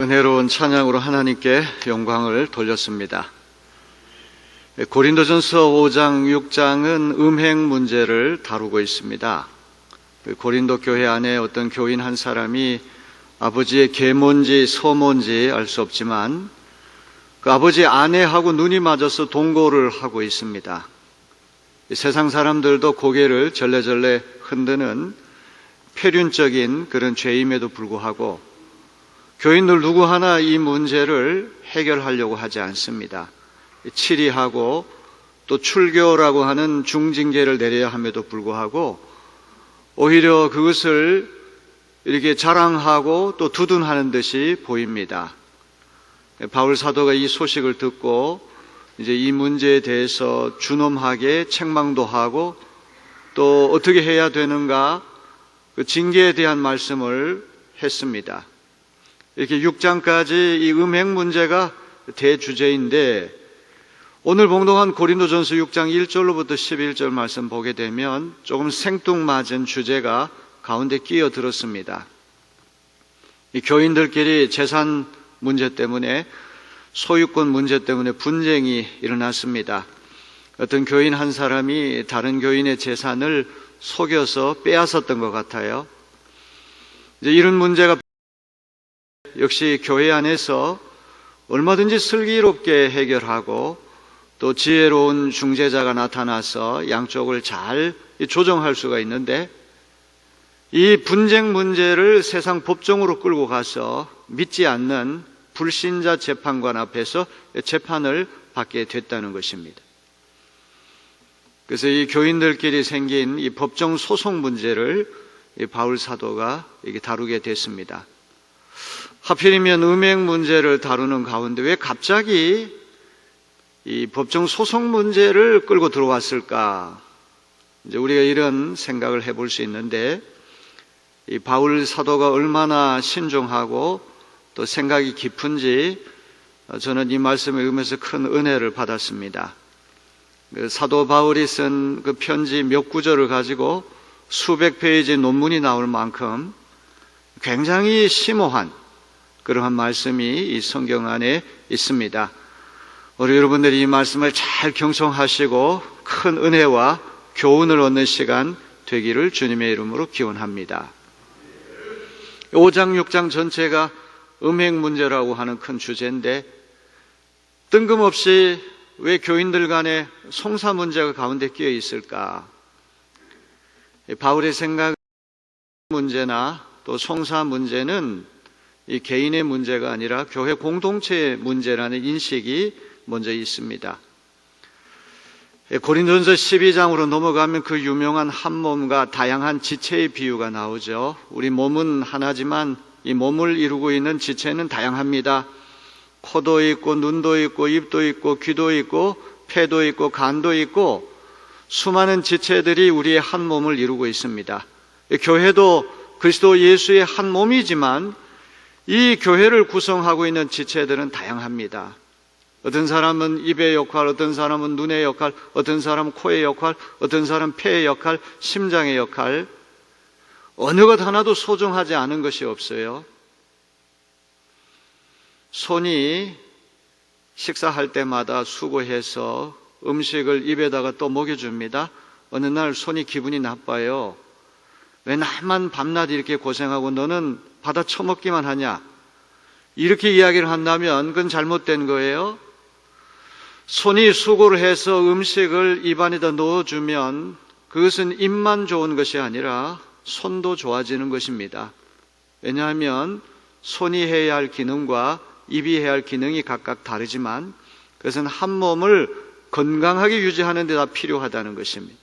은혜로운 찬양으로 하나님께 영광을 돌렸습니다. 고린도전서 5장, 6장은 음행 문제를 다루고 있습니다. 고린도 교회 안에 어떤 교인 한 사람이 아버지의 계모인지 서모인지 알 수 없지만 그 아버지 아내하고 눈이 맞아서 동거를 하고 있습니다. 세상 사람들도 고개를 절레절레 흔드는 폐륜적인 그런 죄임에도 불구하고 교인들 누구 하나 이 문제를 해결하려고 하지 않습니다. 치리하고 또 출교라고 하는 중징계를 내려야 함에도 불구하고 오히려 그것을 이렇게 자랑하고 또 두둔하는 듯이 보입니다. 바울 사도가 이 소식을 듣고 이제 이 문제에 대해서 준엄하게 책망도 하고 또 어떻게 해야 되는가 그 징계에 대한 말씀을 했습니다. 이렇게 6장까지 이 음행 문제가 대주제인데 오늘 봉독한 고린도전서 6장 1절로부터 11절 말씀 보게 되면 조금 생뚱맞은 주제가 가운데 끼어들었습니다. 이 교인들끼리 재산 문제 때문에 소유권 문제 때문에 분쟁이 일어났습니다. 어떤 교인 한 사람이 다른 교인의 재산을 속여서 빼앗았던 것 같아요. 이제 이런 문제가 역시 교회 안에서 얼마든지 슬기롭게 해결하고 또 지혜로운 중재자가 나타나서 양쪽을 잘 조정할 수가 있는데 이 분쟁 문제를 세상 법정으로 끌고 가서 믿지 않는 불신자 재판관 앞에서 재판을 받게 됐다는 것입니다. 그래서 이 교인들끼리 생긴 이 법정 소송 문제를 바울 사도가 이게 다루게 됐습니다. 하필이면 음행 문제를 다루는 가운데 왜 갑자기 이 법정 소송 문제를 끌고 들어왔을까? 이제 우리가 이런 생각을 해볼 수 있는데 이 바울 사도가 얼마나 신중하고 또 생각이 깊은지 저는 이 말씀을 읽으면서 큰 은혜를 받았습니다. 그 사도 바울이 쓴 그 편지 몇 구절을 가지고 수백 페이지 논문이 나올 만큼 굉장히 심오한 그러한 말씀이 이 성경 안에 있습니다. 우리 여러분들이 이 말씀을 잘 경청하시고 큰 은혜와 교훈을 얻는 시간 되기를 주님의 이름으로 기원합니다. 5장, 6장 전체가 음행 문제라고 하는 큰 주제인데 뜬금없이 왜 교인들 간에 송사 문제가 가운데 끼어 있을까? 바울의 생각 문제나 또 송사 문제는 이 개인의 문제가 아니라 교회 공동체의 문제라는 인식이 먼저 있습니다. 고린도전서 12장으로 넘어가면 그 유명한 한 몸과 다양한 지체의 비유가 나오죠. 우리 몸은 하나지만 이 몸을 이루고 있는 지체는 다양합니다. 코도 있고 눈도 있고 입도 있고 귀도 있고 폐도 있고 간도 있고 수많은 지체들이 우리의 한 몸을 이루고 있습니다. 교회도 그리스도 예수의 한 몸이지만 이 교회를 구성하고 있는 지체들은 다양합니다. 어떤 사람은 입의 역할, 어떤 사람은 눈의 역할, 어떤 사람은 코의 역할, 어떤 사람은 폐의 역할, 심장의 역할, 어느 것 하나도 소중하지 않은 것이 없어요. 손이 식사할 때마다 수고해서 음식을 입에다가 또 먹여줍니다. 어느 날 손이 기분이 나빠요. 왜 나만 밤낮 이렇게 고생하고 너는 받아 처먹기만 하냐? 이렇게 이야기를 한다면 그건 잘못된 거예요. 손이 수고를 해서 음식을 입안에다 넣어주면 그것은 입만 좋은 것이 아니라 손도 좋아지는 것입니다. 왜냐하면 손이 해야 할 기능과 입이 해야 할 기능이 각각 다르지만 그것은 한 몸을 건강하게 유지하는 데 다 필요하다는 것입니다.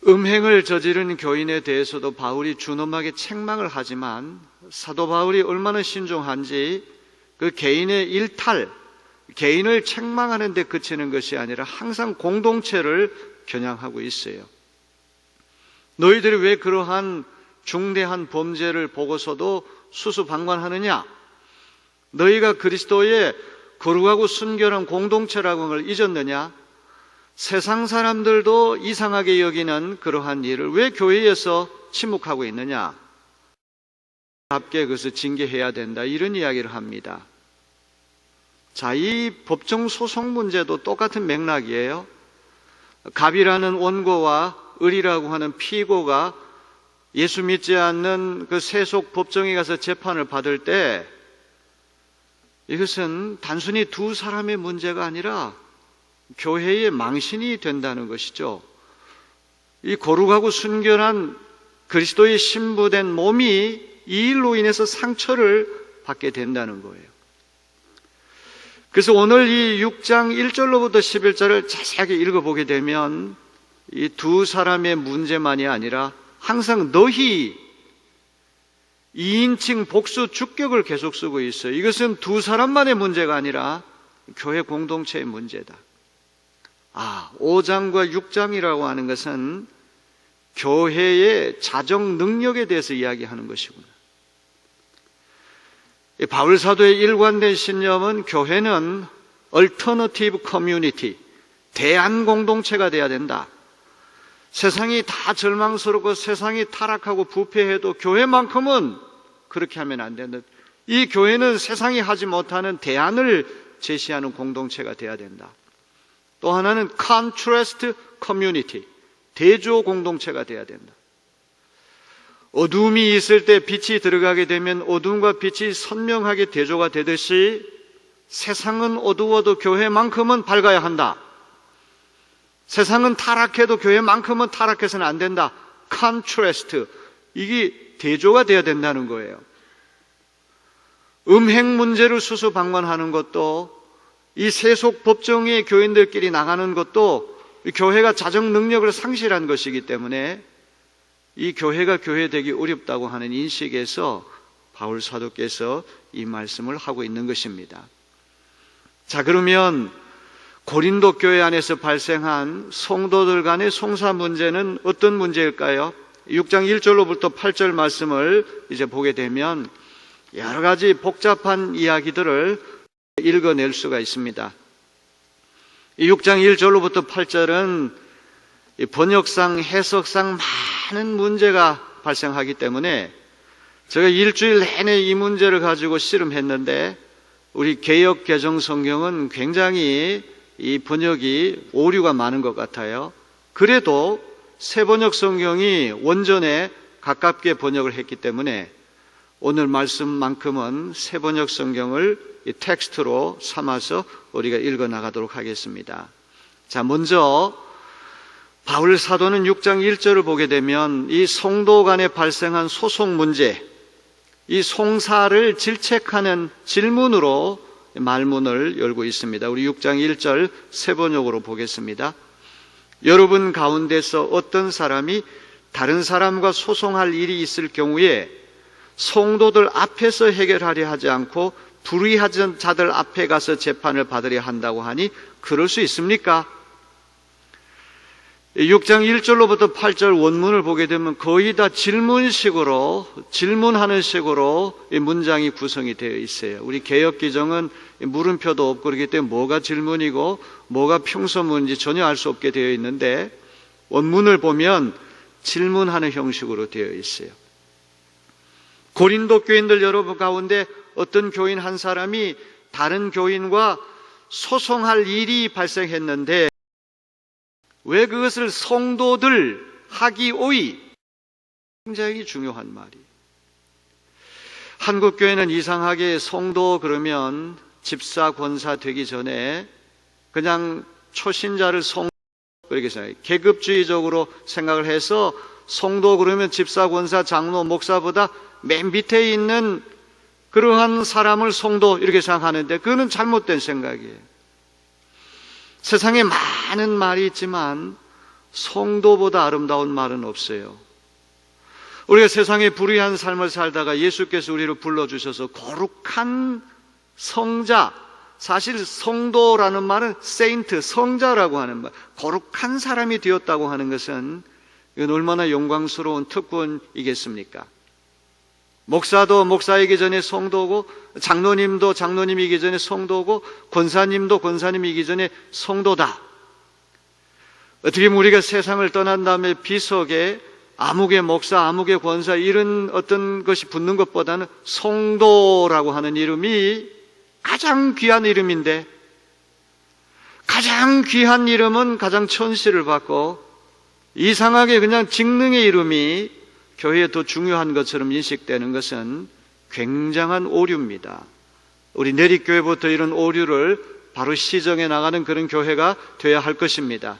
음행을 저지른 교인에 대해서도 바울이 준엄하게 책망을 하지만 사도 바울이 얼마나 신중한지 그 개인의 일탈, 개인을 책망하는 데 그치는 것이 아니라 항상 공동체를 겨냥하고 있어요. 너희들이 왜 그러한 중대한 범죄를 보고서도 수수방관하느냐? 너희가 그리스도의 거룩하고 순결한 공동체라고 하는 걸 잊었느냐? 세상 사람들도 이상하게 여기는 그러한 일을 왜 교회에서 침묵하고 있느냐? 합계 그것을 징계해야 된다, 이런 이야기를 합니다. 자, 이 법정 소송 문제도 똑같은 맥락이에요. 갑이라는 원고와 을이라고 하는 피고가 예수 믿지 않는 그 세속 법정에 가서 재판을 받을 때 이것은 단순히 두 사람의 문제가 아니라 교회의 망신이 된다는 것이죠. 이 거룩하고 순결한 그리스도의 신부된 몸이 이 일로 인해서 상처를 받게 된다는 거예요. 그래서 오늘 이 6장 1절로부터 11절을 자세하게 읽어보게 되면 이 두 사람의 문제만이 아니라 항상 너희 2인칭 복수 주격을 계속 쓰고 있어요. 이것은 두 사람만의 문제가 아니라 교회 공동체의 문제다. 5장과 6장이라고 하는 것은 교회의 자정 능력에 대해서 이야기하는 것이구나. 바울 사도의 일관된 신념은 교회는 얼터너티브 커뮤니티, 대안 공동체가 돼야 된다. 세상이 다 절망스럽고 세상이 타락하고 부패해도 교회만큼은 그렇게 하면 안 된다. 이 교회는 세상이 하지 못하는 대안을 제시하는 공동체가 돼야 된다. 또 하나는 contrast community, 대조 공동체가 돼야 된다. 어둠이 있을 때 빛이 들어가게 되면 어둠과 빛이 선명하게 대조가 되듯이 세상은 어두워도 교회만큼은 밝아야 한다. 세상은 타락해도 교회만큼은 타락해서는 안 된다. contrast, 이게 대조가 돼야 된다는 거예요. 음행 문제를 수수방관하는 것도, 이 세속 법정의 교인들끼리 나가는 것도 교회가 자정 능력을 상실한 것이기 때문에 이 교회가 교회되기 어렵다고 하는 인식에서 바울 사도께서 이 말씀을 하고 있는 것입니다. 자, 그러면 고린도 교회 안에서 발생한 성도들 간의 송사 문제는 어떤 문제일까요? 6장 1절로부터 8절 말씀을 이제 보게 되면 여러 가지 복잡한 이야기들을 읽어낼 수가 있습니다. 6장 1절로부터 8절은 번역상, 해석상 많은 문제가 발생하기 때문에 제가 일주일 내내 이 문제를 가지고 씨름했는데 우리 개역 개정 성경은 굉장히 이 번역이 오류가 많은 것 같아요. 그래도 새 번역 성경이 원전에 가깝게 번역을 했기 때문에 오늘 말씀만큼은 새 번역 성경을 이 텍스트로 삼아서 우리가 읽어 나가도록 하겠습니다. 자, 먼저 바울 사도는 6장 1절을 보게 되면 이 성도 간에 발생한 소송 문제, 이 송사를 질책하는 질문으로 말문을 열고 있습니다. 우리 6장 1절 새 번역으로 보겠습니다. 여러분 가운데서 어떤 사람이 다른 사람과 소송할 일이 있을 경우에 성도들 앞에서 해결하려 하지 않고 불의한 자들 앞에 가서 재판을 받으려 한다고 하니 그럴 수 있습니까? 6장 1절로부터 8절 원문을 보게 되면 거의 다 질문하는 식으로 이 문장이 구성이 되어 있어요. 우리 개역기정은 물음표도 없고 그렇기 때문에 뭐가 질문이고 뭐가 평서문인지 전혀 알 수 없게 되어 있는데 원문을 보면 질문하는 형식으로 되어 있어요. 고린도 교인들 여러분 가운데 어떤 교인 한 사람이 다른 교인과 소송할 일이 발생했는데 왜 그것을 성도들 하기오이, 굉장히 중요한 말이에요. 한국 교회는 이상하게 성도 그러면 집사 권사 되기 전에 그냥 초신자를 그렇게 생각해요. 계급주의적으로 생각을 해서 성도 그러면 집사 권사 장로 목사보다 맨 밑에 있는 그러한 사람을 성도 이렇게 생각하는데 그거는 잘못된 생각이에요. 세상에 많은 말이 있지만 성도보다 아름다운 말은 없어요. 우리가 세상에 불의한 삶을 살다가 예수께서 우리를 불러주셔서 거룩한 성자, 사실 성도라는 말은 세인트, 성자라고 하는 말, 거룩한 사람이 되었다고 하는 것은 이건 얼마나 영광스러운 특권이겠습니까? 목사도 목사이기 전에 성도고, 장로님도 장로님이기 전에 성도고, 권사님도 권사님이기 전에 성도다. 어떻게 보면 우리가 세상을 떠난 다음에 비석에 아무개 목사, 아무개 권사 이런 어떤 것이 붙는 것보다는 성도라고 하는 이름이 가장 귀한 이름인데, 가장 귀한 이름은 가장 천시를 받고 이상하게 그냥 직능의 이름이 교회에 더 중요한 것처럼 인식되는 것은 굉장한 오류입니다. 우리 내립교회부터 이런 오류를 바로 시정해 나가는 그런 교회가 되어야 할 것입니다.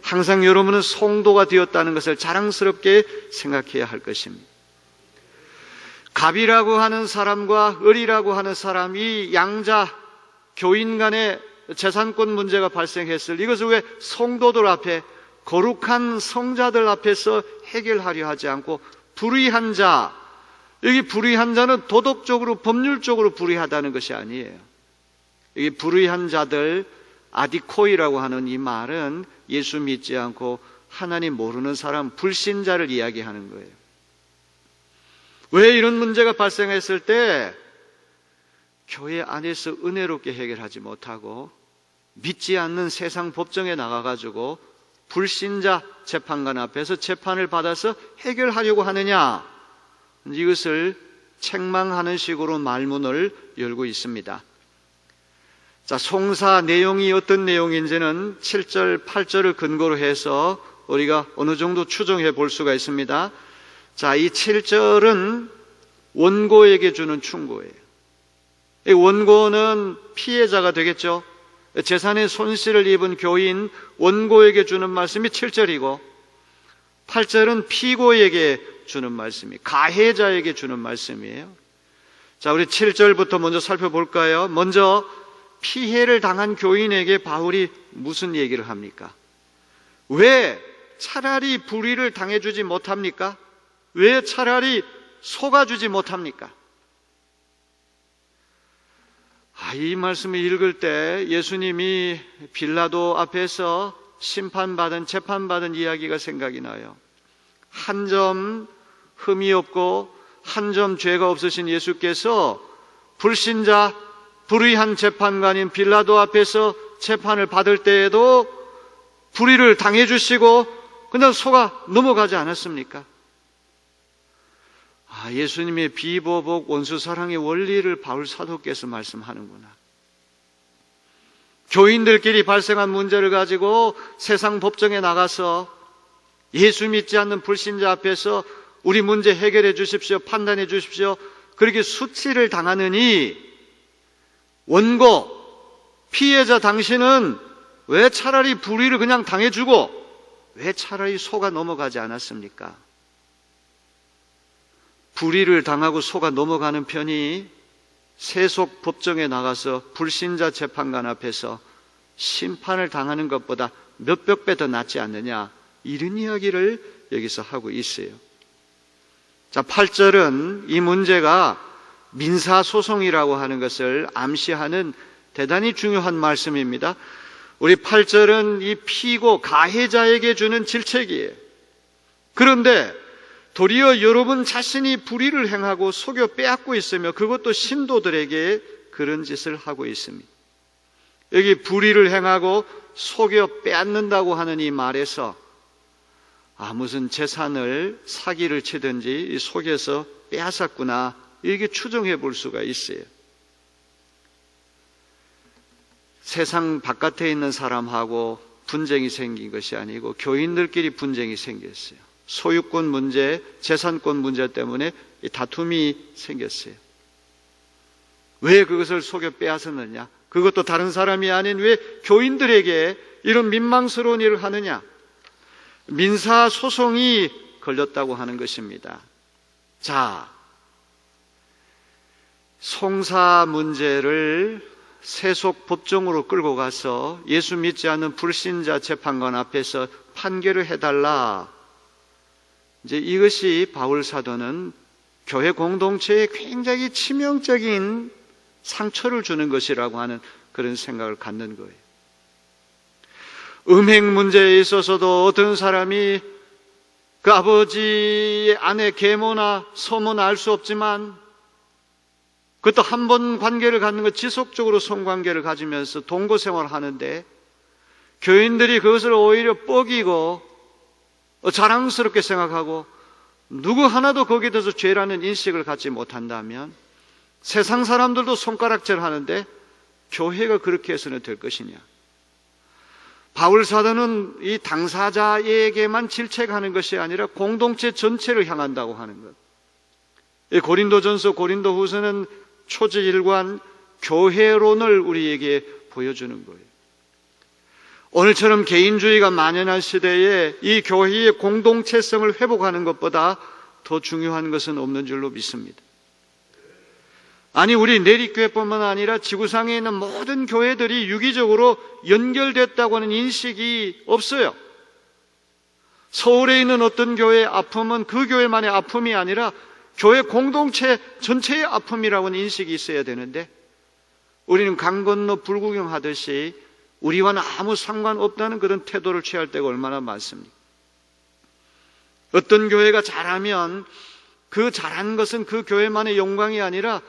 항상 여러분은 성도가 되었다는 것을 자랑스럽게 생각해야 할 것입니다. 갑이라고 하는 사람과 을이라고 하는 사람이 양자 교인 간의 재산권 문제가 발생했을 이것을 왜 성도들 앞에, 거룩한 성자들 앞에서 해결하려 하지 않고 불의한 자, 여기 불의한 자는 도덕적으로 법률적으로 불의하다는 것이 아니에요. 여기 불의한 자들, 아디코이라고 하는 이 말은 예수 믿지 않고 하나님 모르는 사람, 불신자를 이야기하는 거예요. 왜 이런 문제가 발생했을 때 교회 안에서 은혜롭게 해결하지 못하고 믿지 않는 세상 법정에 나가가지고 불신자 재판관 앞에서 재판을 받아서 해결하려고 하느냐, 이것을 책망하는 식으로 말문을 열고 있습니다. 자, 송사 내용이 어떤 내용인지는 7절, 8절을 근거로 해서 우리가 어느 정도 추정해 볼 수가 있습니다. 자, 이 7절은 원고에게 주는 충고예요. 이 원고는 피해자가 되겠죠. 재산의 손실을 입은 교인 원고에게 주는 말씀이 7절이고, 8절은 피고에게 주는 말씀이, 가해자에게 주는 말씀이에요. 자, 우리 7절부터 먼저 살펴볼까요? 먼저 피해를 당한 교인에게 바울이 무슨 얘기를 합니까? 왜 차라리 불의를 당해주지 못합니까? 왜 차라리 속아주지 못합니까? 이 말씀을 읽을 때 예수님이 빌라도 앞에서 심판받은, 재판받은 이야기가 생각이 나요. 한 점 흠이 없고 한 점 죄가 없으신 예수께서 불신자, 불의한 재판관인 빌라도 앞에서 재판을 받을 때에도 불의를 당해주시고 그냥 속아 넘어가지 않았습니까? 예수님의 비보복 원수사랑의 원리를 바울 사도께서 말씀하는구나. 교인들끼리 발생한 문제를 가지고 세상 법정에 나가서 예수 믿지 않는 불신자 앞에서 우리 문제 해결해 주십시오, 판단해 주십시오, 그렇게 수치를 당하느니 원고, 피해자 당신은 왜 차라리 불의를 그냥 당해주고 왜 차라리 속아 넘어가지 않았습니까? 불의를 당하고 속아 넘어가는 편이 세속 법정에 나가서 불신자 재판관 앞에서 심판을 당하는 것보다 몇백 배 더 낫지 않느냐, 이런 이야기를 여기서 하고 있어요. 자, 8절은 이 문제가 민사소송이라고 하는 것을 암시하는 대단히 중요한 말씀입니다. 우리 8절은 이 피고 가해자에게 주는 질책이에요. 그런데 도리어 여러분 자신이 불의를 행하고 속여 빼앗고 있으며 그것도 신도들에게 그런 짓을 하고 있습니다. 여기 불의를 행하고 속여 빼앗는다고 하는 이 말에서 무슨 재산을 사기를 치든지 속여서 빼앗았구나, 이렇게 추정해 볼 수가 있어요. 세상 바깥에 있는 사람하고 분쟁이 생긴 것이 아니고 교인들끼리 분쟁이 생겼어요. 소유권 문제, 재산권 문제 때문에 다툼이 생겼어요. 왜 그것을 속여 빼앗았느냐? 그것도 다른 사람이 아닌 왜 교인들에게 이런 민망스러운 일을 하느냐? 민사소송이 걸렸다고 하는 것입니다. 자, 송사 문제를 세속 법정으로 끌고 가서 예수 믿지 않는 불신자 재판관 앞에서 판결을 해달라. 이제 이것이 바울 사도는 교회 공동체에 굉장히 치명적인 상처를 주는 것이라고 하는 그런 생각을 갖는 거예요. 음행 문제에 있어서도 어떤 사람이 그 아버지의 아내 계모나 소모나 알 수 없지만 그것도 한 번 관계를 갖는 것, 지속적으로 성관계를 가지면서 동거 생활을 하는데 교인들이 그것을 오히려 뻐기고 자랑스럽게 생각하고 누구 하나도 거기에 대해서 죄라는 인식을 갖지 못한다면 세상 사람들도 손가락질 하는데 교회가 그렇게 해서는 될 것이냐? 바울 사도는 이 당사자에게만 질책하는 것이 아니라 공동체 전체를 향한다고 하는 것. 이 고린도전서, 고린도후서는 초지일관 교회론을 우리에게 보여주는 거예요. 오늘처럼 개인주의가 만연한 시대에 이 교회의 공동체성을 회복하는 것보다 더 중요한 것은 없는 줄로 믿습니다. 아니, 우리 내리교회뿐만 아니라 지구상에 있는 모든 교회들이 유기적으로 연결됐다고 하는 인식이 없어요. 서울에 있는 어떤 교회의 아픔은 그 교회만의 아픔이 아니라 교회 공동체 전체의 아픔이라고 하는 인식이 있어야 되는데 우리는 강 건너 불구경하듯이 우리와는 아무 상관없다는 그런 태도를 취할 때가 얼마나 많습니까? 어떤 교회가 잘하면 그 잘한 것은 그 교회만의 영광이 아니라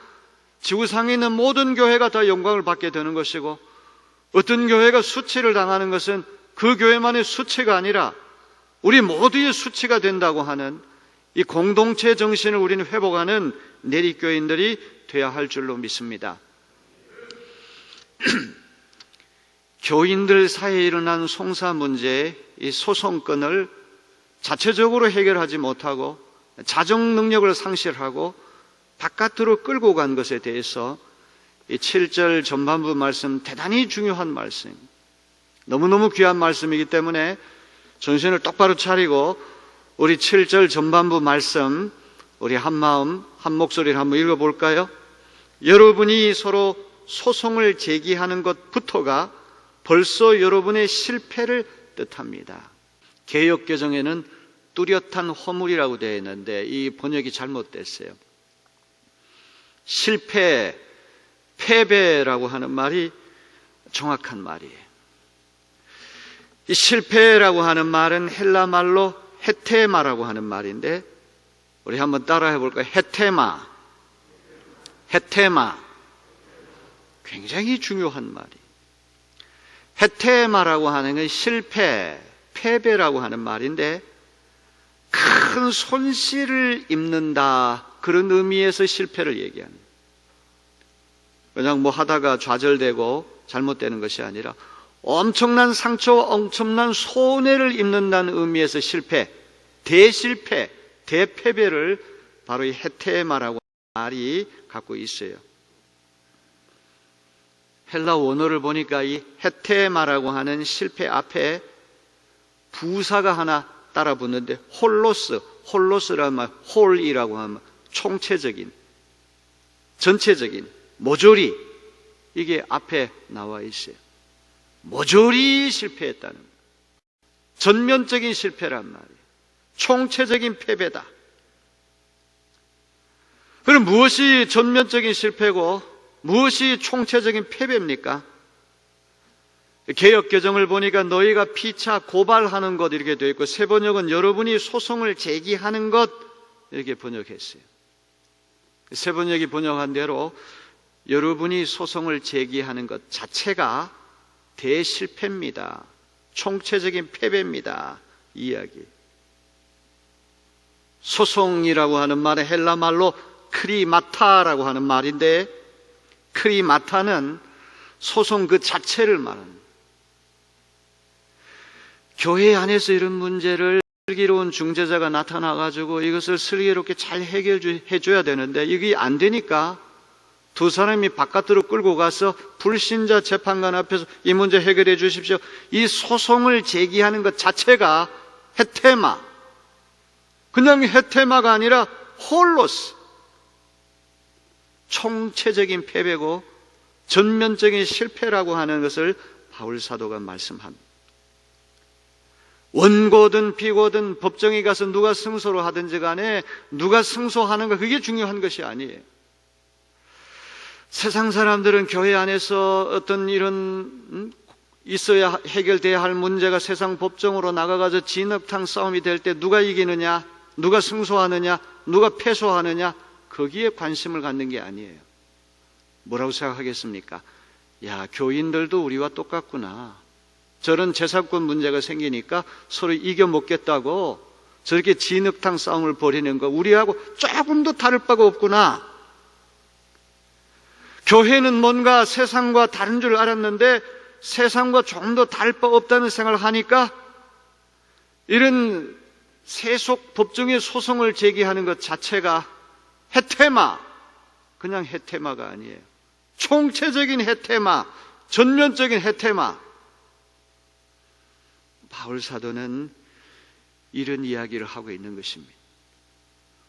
지구상에 있는 모든 교회가 다 영광을 받게 되는 것이고, 어떤 교회가 수치를 당하는 것은 그 교회만의 수치가 아니라 우리 모두의 수치가 된다고 하는 이 공동체 정신을 우리는 회복하는 내리교인들이 되어야 할 줄로 믿습니다. 교인들 사이에 일어난 송사 문제의 이 소송건을 자체적으로 해결하지 못하고 자정 능력을 상실하고 바깥으로 끌고 간 것에 대해서 이 7절 전반부 말씀 대단히 중요한 말씀, 너무너무 귀한 말씀이기 때문에 정신을 똑바로 차리고 우리 7절 전반부 말씀 우리 한 마음 한 목소리를 한번 읽어볼까요? 여러분이 서로 소송을 제기하는 것부터가 벌써 여러분의 실패를 뜻합니다. 개역개정에는 뚜렷한 허물이라고 되어 있는데 이 번역이 잘못됐어요. 실패, 패배라고 하는 말이 정확한 말이에요. 이 실패라고 하는 말은 헬라 말로 헤테마라고 하는 말인데 우리 한번 따라해 볼까요? 헤테마. 굉장히 중요한 말이에요. 헤테마라고 하는 건 실패, 패배라고 하는 말인데 큰 손실을 입는다, 그런 의미에서 실패를 얘기합니다. 그냥 뭐 하다가 좌절되고 잘못되는 것이 아니라 엄청난 상처, 엄청난 손해를 입는다는 의미에서 실패, 대실패, 대패배를 바로 이 헤테마라고 하는 말이 갖고 있어요. 헬라 원어를 보니까 이 헤테마라고 하는 실패 앞에 부사가 하나 따라 붙는데 홀로스라는 말, 홀이라고 하면 총체적인, 전체적인, 모조리, 이게 앞에 나와 있어요. 모조리 실패했다는 거예요. 전면적인 실패란 말이에요. 총체적인 패배다. 그럼 무엇이 전면적인 실패고 무엇이 총체적인 패배입니까? 개역개정을 보니까 너희가 피차 고발하는 것 이렇게 되어 있고, 새 번역은 여러분이 소송을 제기하는 것 이렇게 번역했어요. 새 번역이 번역한 대로 여러분이 소송을 제기하는 것 자체가 대실패입니다. 총체적인 패배입니다. 이 이야기. 소송이라고 하는 말은 헬라 말로 크리마타라고 하는 말인데, 크리마타는 소송 그 자체를 말합니다. 교회 안에서 이런 문제를 슬기로운 중재자가 나타나가지고 이것을 슬기롭게 잘 해결해줘야 되는데 이게 안 되니까 두 사람이 바깥으로 끌고 가서 불신자 재판관 앞에서 이 문제 해결해 주십시오. 이 소송을 제기하는 것 자체가 헤테마, 그냥 헤테마가 아니라 홀로스, 총체적인 패배고 전면적인 실패라고 하는 것을 바울 사도가 말씀합니다. 원고든 비고든 법정에 가서 누가 승소를 하든지 간에 누가 승소하는가, 그게 중요한 것이 아니에요. 세상 사람들은 교회 안에서 어떤 이런 있어야 해결돼야 할 문제가 세상 법정으로 나가가지고 진흙탕 싸움이 될 때 누가 이기느냐, 누가 승소하느냐, 누가 패소하느냐, 거기에 관심을 갖는 게 아니에요. 뭐라고 생각하겠습니까? 야, 교인들도 우리와 똑같구나. 저런 재산권 문제가 생기니까 서로 이겨먹겠다고 저렇게 진흙탕 싸움을 벌이는 거 우리하고 조금도 다를 바가 없구나. 교회는 뭔가 세상과 다른 줄 알았는데 세상과 조금 더 다를 바 없다는 생각을 하니까 이런 세속 법정의 소송을 제기하는 것 자체가 해태마, 그냥 해태마가 아니에요. 총체적인 해태마, 전면적인 해태마. 바울 사도는 이런 이야기를 하고 있는 것입니다.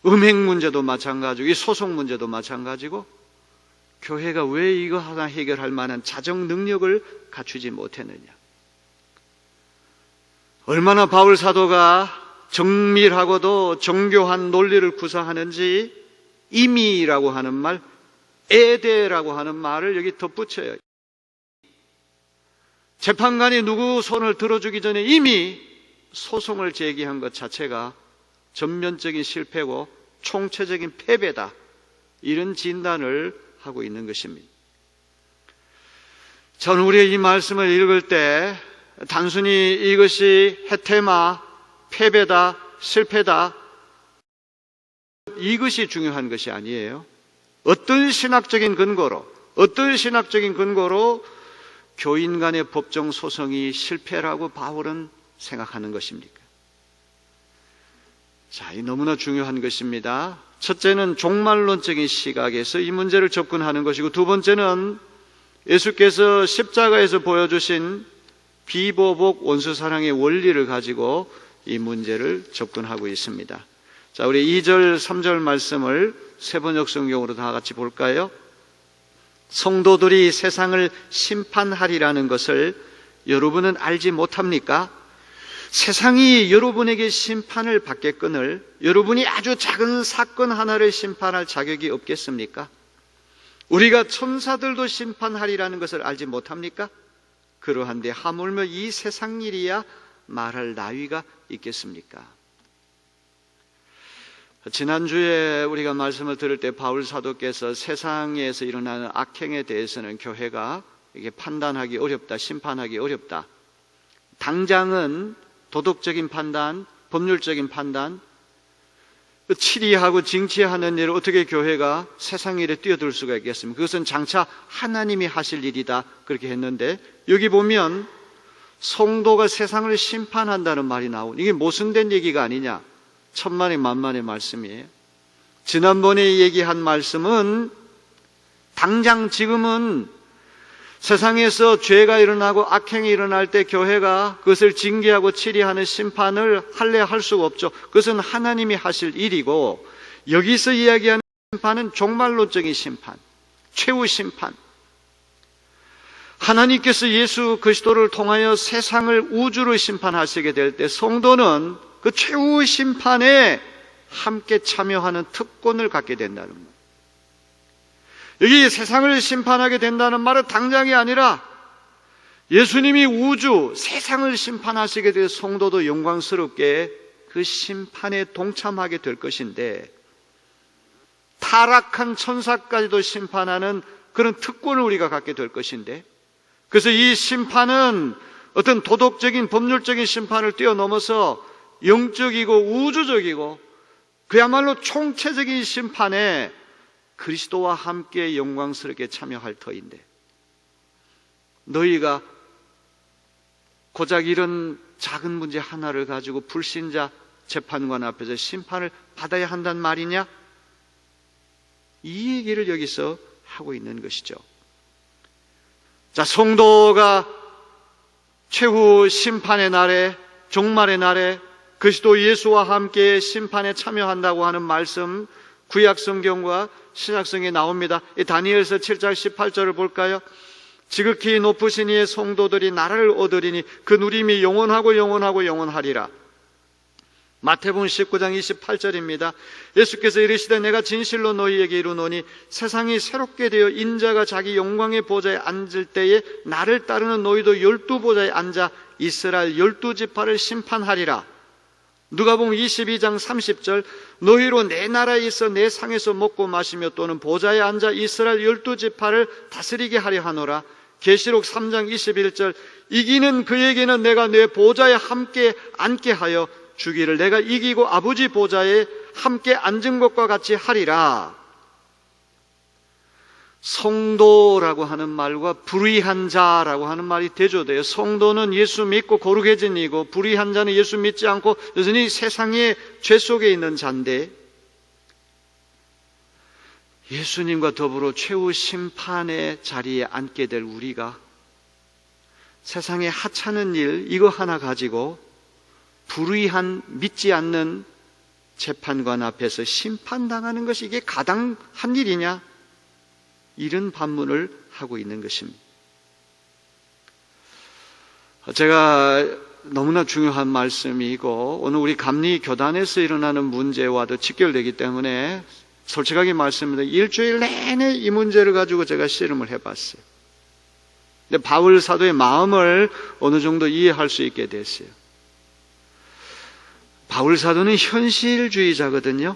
음행 문제도 마찬가지고 이 소송 문제도 마찬가지고 교회가 왜 이거 하나 해결할 만한 자정 능력을 갖추지 못했느냐. 얼마나 바울 사도가 정밀하고도 정교한 논리를 구사하는지 임의라고 하는 말, 에데라고 하는 말을 여기 덧붙여요. 재판관이 누구 손을 들어주기 전에 이미 소송을 제기한 것 자체가 전면적인 실패고 총체적인 패배다. 이런 진단을 하고 있는 것입니다. 저는 우리의 이 말씀을 읽을 때 단순히 이것이 해태마, 패배다, 실패다, 이것이 중요한 것이 아니에요. 어떤 신학적인 근거로 교인 간의 법정 소송이 실패라고 바울은 생각하는 것입니까? 자, 이 너무나 중요한 것입니다. 첫째는 종말론적인 시각에서 이 문제를 접근하는 것이고, 두 번째는 예수께서 십자가에서 보여주신 비보복 원수사랑의 원리를 가지고 이 문제를 접근하고 있습니다. 자, 우리 2절, 3절 말씀을 세번역 성경으로 다 같이 볼까요? 성도들이 세상을 심판하리라는 것을 여러분은 알지 못합니까? 세상이 여러분에게 심판을 받겠거늘 여러분이 아주 작은 사건 하나를 심판할 자격이 없겠습니까? 우리가 천사들도 심판하리라는 것을 알지 못합니까? 그러한데 하물며 이 세상 일이야 말할 나위가 있겠습니까? 지난주에 우리가 말씀을 들을 때 바울 사도께서 세상에서 일어나는 악행에 대해서는 교회가 이게 판단하기 어렵다, 심판하기 어렵다. 당장은 도덕적인 판단, 법률적인 판단, 치리하고 징치하는 일을 어떻게 교회가 세상 일에 뛰어들 수가 있겠습니까? 그것은 장차 하나님이 하실 일이다, 그렇게 했는데 여기 보면 성도가 세상을 심판한다는 말이 나오니 이게 모순된 얘기가 아니냐? 천만의 만만의 말씀이에요. 지난번에 얘기한 말씀은 당장 지금은 세상에서 죄가 일어나고 악행이 일어날 때 교회가 그것을 징계하고 치리하는 심판을 할래 할 수가 없죠. 그것은 하나님이 하실 일이고, 여기서 이야기하는 심판은 종말론적인 심판, 최후 심판. 하나님께서 예수 그리스도를 통하여 세상을 우주를 심판하시게 될 때 성도는 그 최후 심판에 함께 참여하는 특권을 갖게 된다는 것. 여기 세상을 심판하게 된다는 말은 당장이 아니라 예수님이 우주, 세상을 심판하시게 될 성도도 영광스럽게 그 심판에 동참하게 될 것인데, 타락한 천사까지도 심판하는 그런 특권을 우리가 갖게 될 것인데, 그래서 이 심판은 어떤 도덕적인 법률적인 심판을 뛰어넘어서 영적이고 우주적이고 그야말로 총체적인 심판에 그리스도와 함께 영광스럽게 참여할 터인데, 너희가 고작 이런 작은 문제 하나를 가지고 불신자 재판관 앞에서 심판을 받아야 한단 말이냐? 이 얘기를 여기서 하고 있는 것이죠. 자, 성도가 최후 심판의 날에, 종말의 날에 그리스도 예수와 함께 심판에 참여한다고 하는 말씀, 구약 성경과 신약 성경에 나옵니다. 이 다니엘서 7장 18절을 볼까요? 지극히 높으신 이의 성도들이 나라를 얻으리니 그 누림이 영원하고 영원하고 영원하리라. 마태복음 19장 28절입니다. 예수께서 이르시되 내가 진실로 너희에게 이르노니 세상이 새롭게 되어 인자가 자기 영광의 보좌에 앉을 때에 나를 따르는 너희도 12보좌에 앉아 이스라엘 12지파를 심판하리라. 누가복음 22장 30절 너희로 내 나라에 있어 내 상에서 먹고 마시며 또는 보좌에 앉아 이스라엘 12지파를 다스리게 하려 하노라. 계시록 3장 21절 이기는 그에게는 내가 내 보좌에 함께 앉게 하여 주기를 내가 이기고 아버지 보좌에 함께 앉은 것과 같이 하리라. 성도라고 하는 말과 불의한 자라고 하는 말이 대조돼요. 성도는 예수 믿고 거룩해진 이고, 불의한 자는 예수 믿지 않고 여전히 세상의 죄 속에 있는 자인데, 예수님과 더불어 최후 심판의 자리에 앉게 될 우리가 세상에 하찮은 일 이거 하나 가지고 불의한, 믿지 않는 재판관 앞에서 심판당하는 것이 이게 가당한 일이냐? 이런 반문을 하고 있는 것입니다. 제가 너무나 중요한 말씀이고 오늘 우리 감리 교단에서 일어나는 문제와도 직결되기 때문에 솔직하게 말씀드립니다. 일주일 내내 이 문제를 가지고 제가 씨름을 해봤어요. 근데 바울 사도의 마음을 어느 정도 이해할 수 있게 됐어요. 바울 사도는 현실주의자거든요.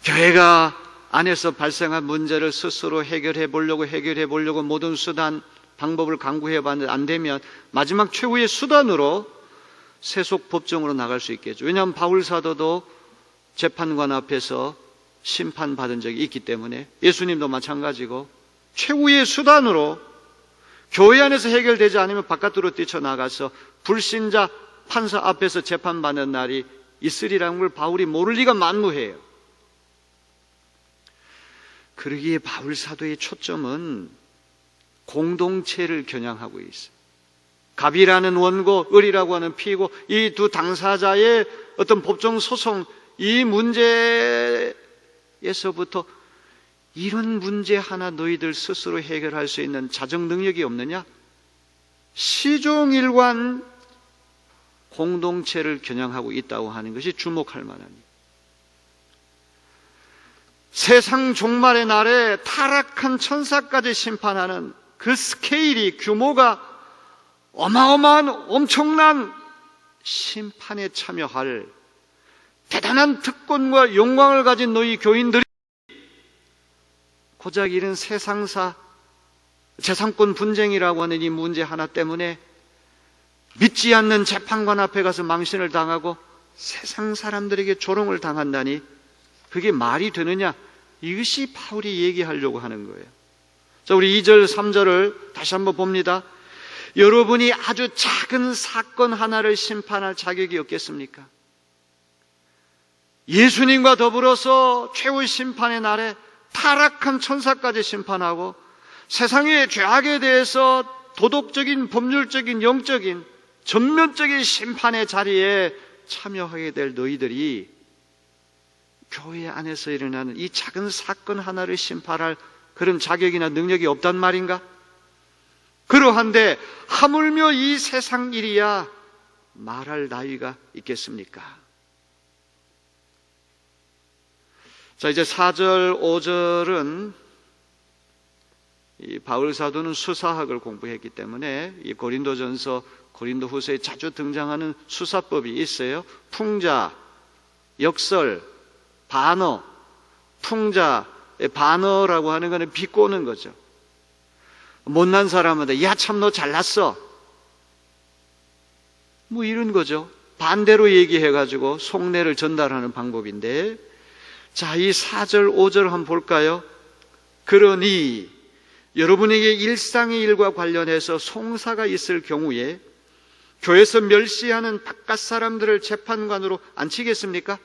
교회가 안에서 발생한 문제를 스스로 해결해 보려고 모든 수단, 방법을 강구해 봤는데 안 되면 마지막 최후의 수단으로 세속 법정으로 나갈 수 있겠죠. 왜냐하면 바울 사도도 재판관 앞에서 심판받은 적이 있기 때문에, 예수님도 마찬가지고 최후의 수단으로 교회 안에서 해결되지 않으면 바깥으로 뛰쳐나가서 불신자 판사 앞에서 재판받는 날이 있으리라는 걸 바울이 모를 리가 만무해요. 그러기에 바울 사도의 초점은 공동체를 겨냥하고 있어요. 갑이라는 원고, 을이라고 하는 피고, 이 두 당사자의 어떤 법정 소송, 이 문제에서부터 이런 문제 하나 너희들 스스로 해결할 수 있는 자정 능력이 없느냐? 시종일관 공동체를 겨냥하고 있다고 하는 것이 주목할 만합니다. 세상 종말의 날에 타락한 천사까지 심판하는 그 스케일이, 규모가 어마어마한 엄청난 심판에 참여할 대단한 특권과 영광을 가진 너희 교인들이 고작 이런 세상사 재산권 분쟁이라고 하는 이 문제 하나 때문에 믿지 않는 재판관 앞에 가서 망신을 당하고 세상 사람들에게 조롱을 당한다니 그게 말이 되느냐? 이것이 바울이 얘기하려고 하는 거예요. 자, 우리 2절, 3절을 다시 한번 봅니다. 여러분이 아주 작은 사건 하나를 심판할 자격이 없겠습니까? 예수님과 더불어서 최후 심판의 날에 타락한 천사까지 심판하고 세상의 죄악에 대해서 도덕적인, 법률적인, 영적인, 전면적인 심판의 자리에 참여하게 될 너희들이 교회 안에서 일어나는 이 작은 사건 하나를 심판할 그런 자격이나 능력이 없단 말인가? 그러한데 하물며 이 세상 일이야 말할 나위가 있겠습니까? 자, 이제 4절, 5절은 이 바울 사도는 수사학을 공부했기 때문에 이 고린도전서, 고린도후서에 자주 등장하는 수사법이 있어요. 풍자, 역설, 반어. 풍자의 반어라고 하는 것은 비꼬는 거죠. 못난 사람한테 야 참 너 잘났어 뭐 이런 거죠. 반대로 얘기해가지고 속내를 전달하는 방법인데, 자, 이 4절 5절 한번 볼까요? 그러니 여러분에게 일상의 일과 관련해서 송사가 있을 경우에 교회에서 멸시하는 바깥 사람들을 재판관으로 앉히겠습니까?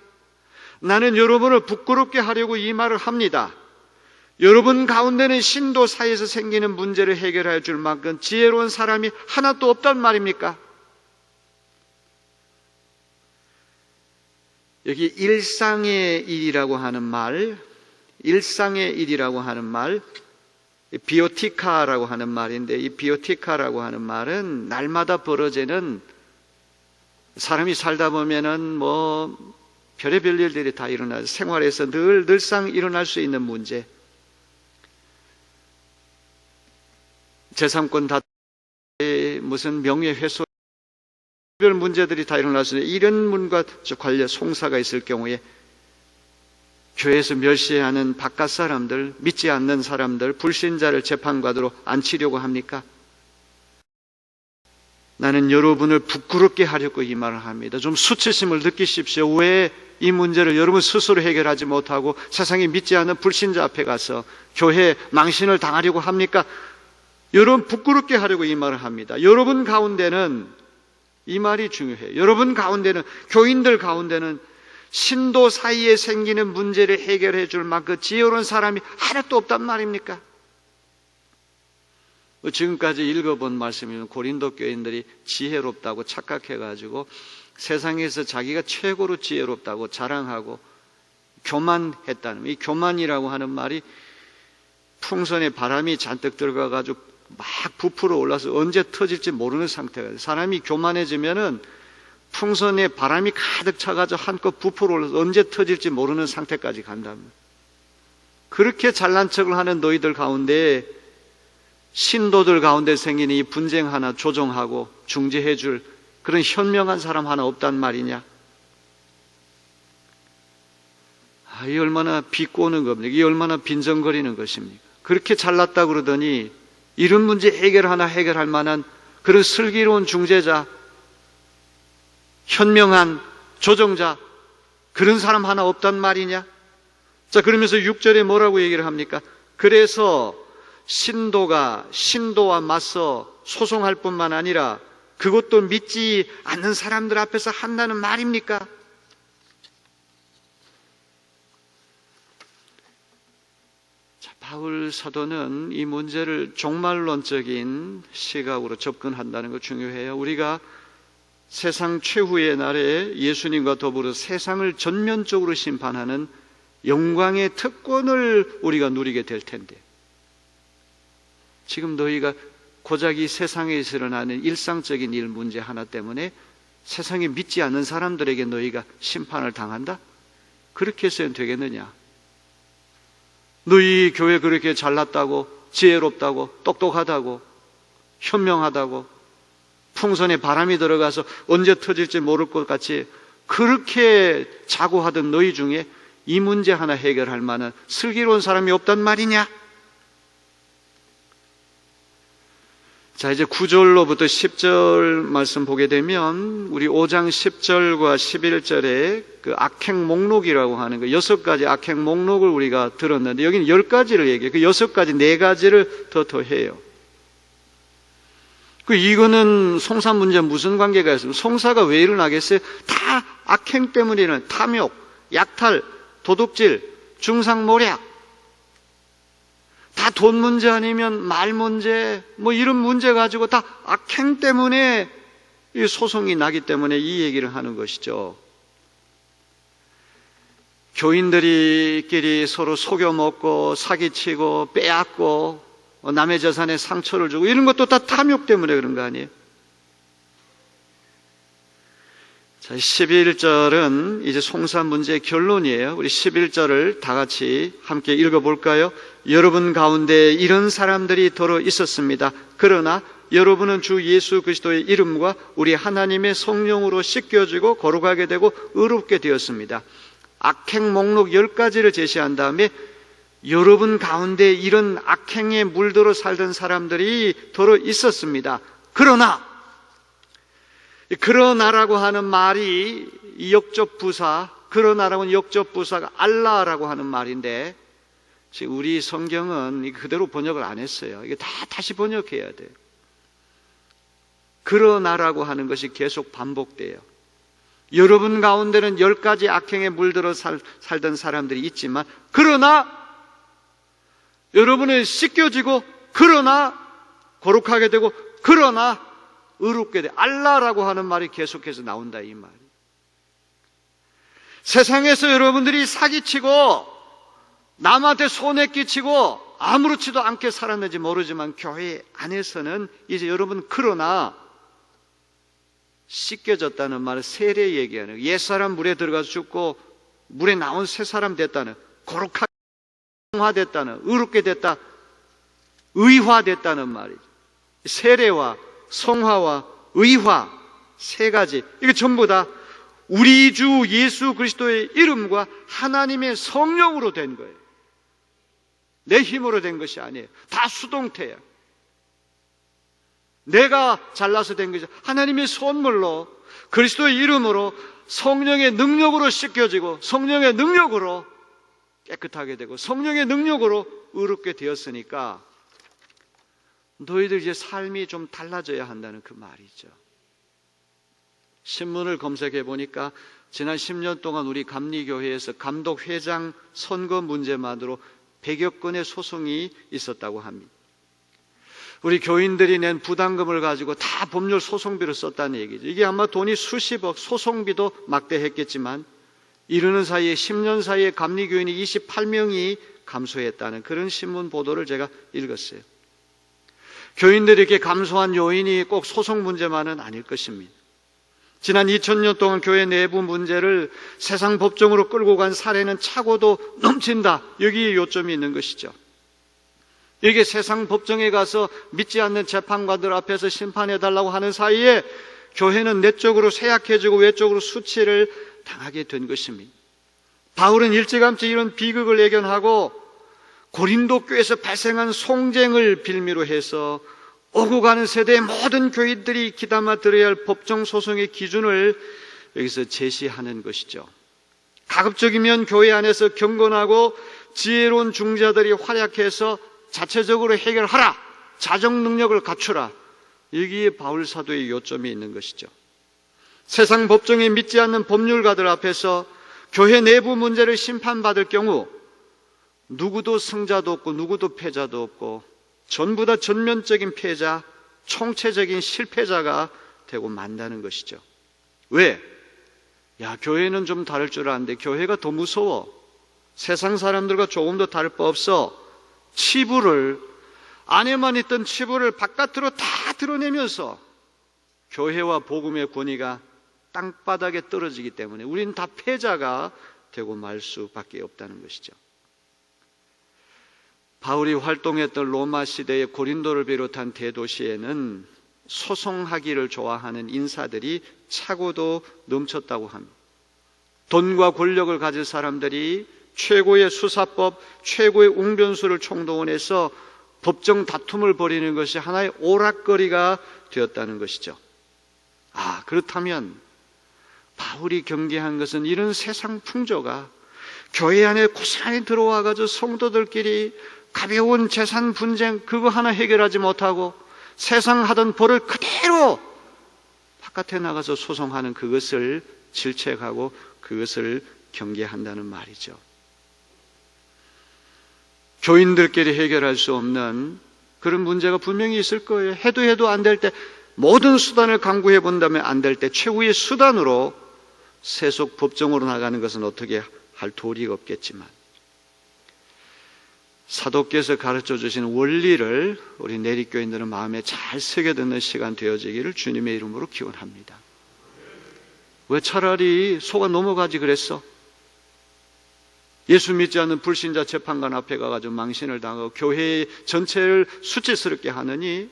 나는 여러분을 부끄럽게 하려고 이 말을 합니다. 여러분 가운데는 신도 사이에서 생기는 문제를 해결해 줄 만큼 지혜로운 사람이 하나도 없단 말입니까? 여기 일상의 일이라고 하는 말, 일상의 일이라고 하는 말, 비오티카라고 하는 말인데, 이 비오티카라고 하는 말은 날마다 벌어지는, 사람이 살다 보면은 뭐 별의별 일들이 다 일어나서 생활에서 늘상 일어날 수 있는 문제, 재산권 다툼, 무슨 명예훼손, 별 문제들이 다 일어날 수 있는 이런 문과 관련 송사가 있을 경우에 교회에서 멸시하는 바깥 사람들, 믿지 않는 사람들, 불신자를 재판관으로 앉히려고 합니까? 나는 여러분을 부끄럽게 하려고 이 말을 합니다. 좀 수치심을 느끼십시오. 왜 이 문제를 여러분 스스로 해결하지 못하고 세상이 믿지 않는 불신자 앞에 가서 교회 망신을 당하려고 합니까? 여러분 부끄럽게 하려고 이 말을 합니다. 여러분 가운데는, 이 말이 중요해요. 여러분 가운데는, 교인들 가운데는 신도 사이에 생기는 문제를 해결해 줄 만큼 지혜로운 사람이 하나도 없단 말입니까? 지금까지 읽어본 말씀이면 고린도 교인들이 지혜롭다고 착각해가지고 세상에서 자기가 최고로 지혜롭다고 자랑하고 교만했다는, 이 교만이라고 하는 말이 풍선에 바람이 잔뜩 들어가가지고 막 부풀어 올라서 언제 터질지 모르는 상태가, 사람이 교만해지면은 풍선에 바람이 가득 차가지고 한껏 부풀어 올라서 언제 터질지 모르는 상태까지 간답니다. 그렇게 잘난 척을 하는 너희들 가운데, 신도들 가운데 생긴 이 분쟁 하나 조정하고 중재해 줄 그런 현명한 사람 하나 없단 말이냐? 이 얼마나 비꼬는 겁니까? 이 얼마나 빈정거리는 것입니까? 그렇게 잘났다 그러더니 이런 문제 해결할 만한 그런 슬기로운 중재자, 현명한 조정자, 그런 사람 하나 없단 말이냐? 자, 그러면서 6절에 뭐라고 얘기를 합니까? 그래서 신도와 맞서 소송할 뿐만 아니라 그것도 믿지 않는 사람들 앞에서 한다는 말입니까? 자, 바울 사도는 이 문제를 종말론적인 시각으로 접근한다는 거 중요해요. 우리가 세상 최후의 날에 예수님과 더불어 세상을 전면적으로 심판하는 영광의 특권을 우리가 누리게 될 텐데, 지금 너희가 고작 이 세상에서 일어나는 일상적인 일 문제 하나 때문에 세상에 믿지 않는 사람들에게 너희가 심판을 당한다? 그렇게 해서는 되겠느냐? 너희 교회 그렇게 잘났다고, 지혜롭다고, 똑똑하다고, 현명하다고, 풍선에 바람이 들어가서 언제 터질지 모를 것 같이 그렇게 자고하던 너희 중에 이 문제 하나 해결할 만한 슬기로운 사람이 없단 말이냐? 자, 이제 9절로부터 10절 말씀 보게 되면 우리 5장 10절과 11절에 그 악행 목록이라고 하는 그 6가지 악행 목록을 우리가 들었는데, 여기는 10가지를 얘기해요. 그 6가지, 4가지를 더 더해요. 이거는 송사 문제 무슨 관계가 있습니까? 송사가 왜 일어나겠어요? 다 악행 때문에 일어나는 탐욕, 약탈, 도둑질, 중상모략, 다 돈 문제 아니면 말 문제, 뭐 이런 문제 가지고 다 악행 때문에 이 소송이 나기 때문에 이 얘기를 하는 것이죠. 교인들끼리 서로 속여먹고 사기치고 빼앗고 남의 재산에 상처를 주고 이런 것도 다 탐욕 때문에 그런 거 아니에요? 자, 11절은 이제 송사 문제의 결론이에요. 우리 11절을 다 같이 함께 읽어볼까요? 여러분 가운데 이런 사람들이 더러 있었습니다. 그러나 여러분은 주 예수 그리스도의 이름과 우리 하나님의 성령으로 씻겨지고 거룩하게 되고 의롭게 되었습니다. 악행 목록 10가지를 제시한 다음에 여러분 가운데 이런 악행에 물들어 살던 사람들이 더러 있었습니다. 그러나라고 하는 말이 역접부사, 그러나라고는 역접부사가 알라라고 하는 말인데, 지금 우리 성경은 그대로 번역을 안 했어요. 이게 다 다시 번역해야 돼요. 그러나라고 하는 것이 계속 반복돼요. 여러분 가운데는 10가지 악행에 물들어 살던 사람들이 있지만, 그러나 여러분은 씻겨지고, 그러나 거룩하게 되고, 그러나 의롭게 돼. 알라라고 하는 말이 계속해서 나온다, 이 말이. 세상에서 여러분들이 사기치고 남한테 손해 끼치고 아무렇지도 않게 살았는지 모르지만 교회 안에서는 이제 여러분 그러나 씻겨졌다는 말은 세례 얘기하는, 옛사람 물에 들어가서 죽고 물에 나온 새 사람 됐다는, 거룩하게 성화됐다는, 의롭게 됐다, 의화됐다는 말이죠. 세례와 성화와 의화, 3가지, 이게 전부 다 우리 주 예수 그리스도의 이름과 하나님의 성령으로 된 거예요. 내 힘으로 된 것이 아니에요. 다 수동태예요. 내가 잘나서 된 것이 하나님의 선물로 그리스도의 이름으로 성령의 능력으로 씻겨지고 성령의 능력으로 깨끗하게 되고 성령의 능력으로 의롭게 되었으니까 너희들 이제 삶이 좀 달라져야 한다는 그 말이죠. 신문을 검색해 보니까 지난 10년 동안 우리 감리교회에서 감독회장 선거 문제만으로 100여 건의 소송이 있었다고 합니다. 우리 교인들이 낸 부담금을 가지고 다 법률 소송비로 썼다는 얘기죠. 이게 아마 돈이 수십억, 소송비도 막대했겠지만 이르는 사이에 10년 사이에 감리교인이 28명이 감소했다는 그런 신문 보도를 제가 읽었어요. 교인들이 이렇게 감소한 요인이 꼭 소송 문제만은 아닐 것입니다. 지난 2000년 동안 교회 내부 문제를 세상 법정으로 끌고 간 사례는 차고도 넘친다. 여기에 요점이 있는 것이죠. 이게 세상 법정에 가서 믿지 않는 재판관들 앞에서 심판해달라고 하는 사이에 교회는 내적으로 쇠약해지고 외적으로 수치를 당하게 된 것입니다. 바울은 일찌감치 이런 비극을 예견하고 고린도 교회에서 발생한 송쟁을 빌미로 해서 오고 가는 세대의 모든 교인들이 귀담아 들어야 할 법정 소송의 기준을 여기서 제시하는 것이죠. 가급적이면 교회 안에서 경건하고 지혜로운 중재자들이 활약해서 자체적으로 해결하라. 자정 능력을 갖추라. 여기에 바울 사도의 요점이 있는 것이죠. 세상 법정에 믿지 않는 법률가들 앞에서 교회 내부 문제를 심판받을 경우 누구도 승자도 없고 누구도 패자도 없고 전부 다 전면적인 패자, 총체적인 실패자가 되고 만다는 것이죠. 왜? 야, 교회는 좀 다를 줄 아는데 교회가 더 무서워. 세상 사람들과 조금 더 다를 바 없어. 치부를, 안에만 있던 치부를 바깥으로 다 드러내면서 교회와 복음의 권위가 땅바닥에 떨어지기 때문에 우리는 다 패자가 되고 말 수밖에 없다는 것이죠. 바울이 활동했던 로마 시대의 고린도를 비롯한 대도시에는 소송하기를 좋아하는 인사들이 차고도 넘쳤다고 합니다. 돈과 권력을 가진 사람들이 최고의 수사법, 최고의 웅변수를 총동원해서 법정 다툼을 벌이는 것이 하나의 오락거리가 되었다는 것이죠. 그렇다면 바울이 경계한 것은 이런 세상 풍조가 교회 안에 고스란히 들어와가지고 성도들끼리 가벼운 재산 분쟁 그거 하나 해결하지 못하고 세상 하던 벌을 그대로 바깥에 나가서 소송하는 그것을 질책하고 그것을 경계한다는 말이죠. 교인들끼리 해결할 수 없는 그런 문제가 분명히 있을 거예요. 해도 안 될 때 모든 수단을 강구해 본다면 안 될 때 최후의 수단으로 세속 법정으로 나가는 것은 어떻게 할 도리가 없겠지만 사도께서 가르쳐 주신 원리를 우리 내리교인들은 마음에 잘 새겨듣는 시간 되어지기를 주님의 이름으로 기원합니다. 왜 차라리 속아 넘어가지 그랬어? 예수 믿지 않는 불신자 재판관 앞에 가가지고 망신을 당하고 교회 전체를 수치스럽게 하느니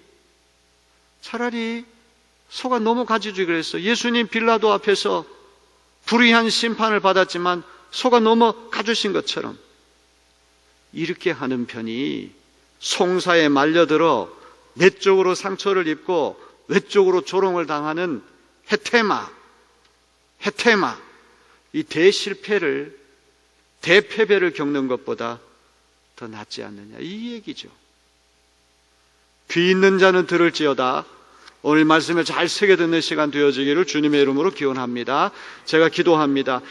차라리 속아 넘어가지 그랬어. 예수님 빌라도 앞에서 불의한 심판을 받았지만 속아 넘어가 주신 것처럼 이렇게 하는 편이 송사에 말려들어 내적으로 상처를 입고 외적으로 조롱을 당하는 헤테마 이 대실패를 대패배를 겪는 것보다 더 낫지 않느냐 이 얘기죠. 귀 있는 자는 들을지어다. 오늘 말씀을 잘 새겨듣는 시간 되어지기를 주님의 이름으로 기원합니다. 제가 기도합니다.